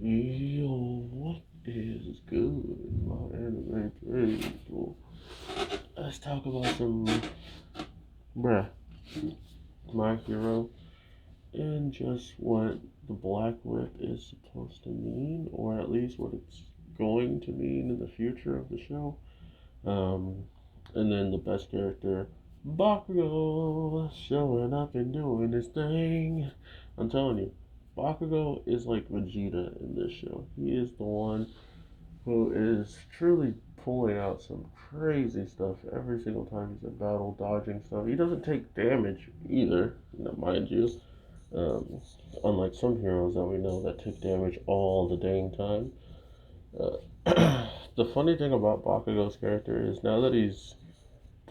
Yo, what is good, my anime people? Let's talk about some, bruh, My Hero, and just what the Black Whip is supposed to mean, or at least what it's going to mean in the future of the show. Um, and then the best character, Bakugo, showing up and doing his thing. I'm telling you, Bakugo is like Vegeta in this show. He is the one who is truly pulling out some crazy stuff every single time he's in battle, dodging stuff. He doesn't take damage either, mind you. Um, Unlike some heroes that we know that take damage all the dang time. The funny thing about Bakugo's character is now that he's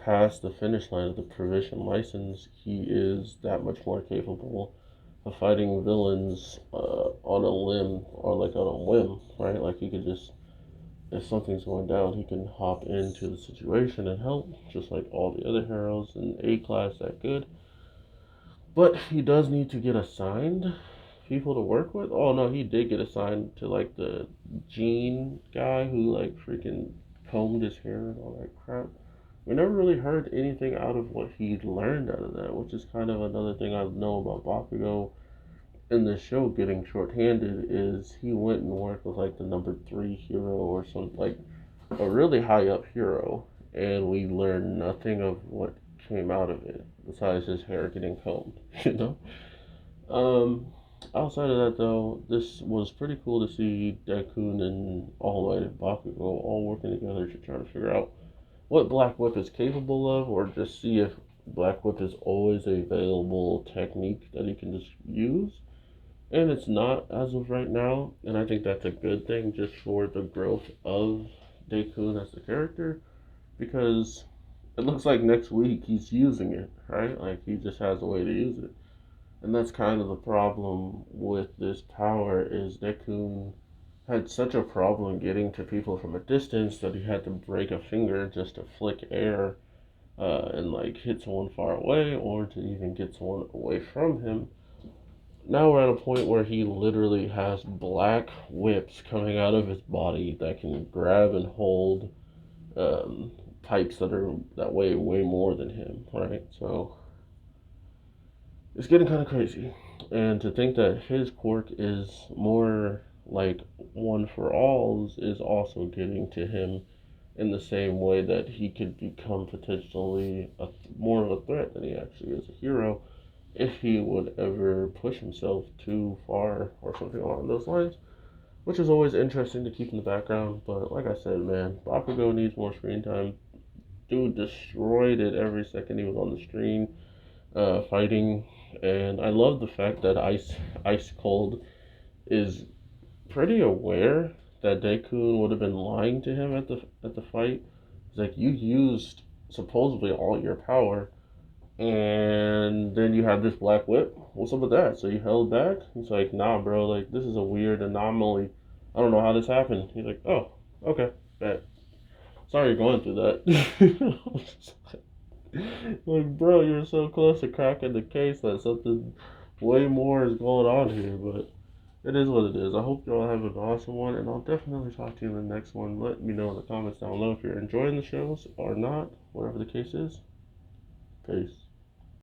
past the finish line of the provision license, he is that much more capable of fighting villains on a limb or like on a whim, right? Like he could just, if something's going down, he can hop into the situation and help, just like all the other heroes in A class that good. But he does need to get assigned people to work with. Oh no, he did get assigned to like the Gene guy who like freaking combed his hair and all that crap. We never really heard anything out of what he learned out of that, which is kind of another thing I know about Bakugo in the show getting shorthanded is he went and worked with like the number three hero or something like a really high up hero, and we learned nothing of what came out of it besides his hair getting combed. You know. Um, Outside of that though, this was pretty cool to see Deku and All Might and Bakugo all working together to try to figure out what Black Whip is capable of, or just see if Black Whip is always a available technique that he can just use. And it's not as of right now, and I think that's a good thing just for the growth of Deku as the character, because it looks like next week he's using it, right? Like he just has a way to use it. And that's kind of the problem with this power is Deku had such a problem getting to people from a distance that he had to break a finger just to flick air and like hit someone far away or to even get someone away from him. Now we're at a point where he literally has black whips coming out of his body that can grab and hold um, pipes that weigh way more than him, right? So it's getting kind of crazy. And to think that his quirk is more like one for alls is also getting to him in the same way that he could become potentially more of a threat than he actually is a hero if he would ever push himself too far or something along those lines, which is always interesting to keep in the background. But like I said, man, Bakugo needs more screen time. Dude destroyed it every second he was on the screen fighting, and I love the fact that Ice Cold is pretty aware that Deku would have been lying to him at the fight. He's like, you used supposedly all your power, and then you have this black whip. What's up with that? So you held back? He's like, nah, bro. Like this is a weird anomaly. I don't know how this happened. He's like, oh, okay, bet. Sorry you're going through that. Like, bro, you're so close to cracking the case that something way more is going on here, but it is what it is. I hope y'all have an awesome one, and I'll definitely talk to you in the next one. Let me know in the comments down below if you're enjoying the shows or not, whatever the case is. Peace.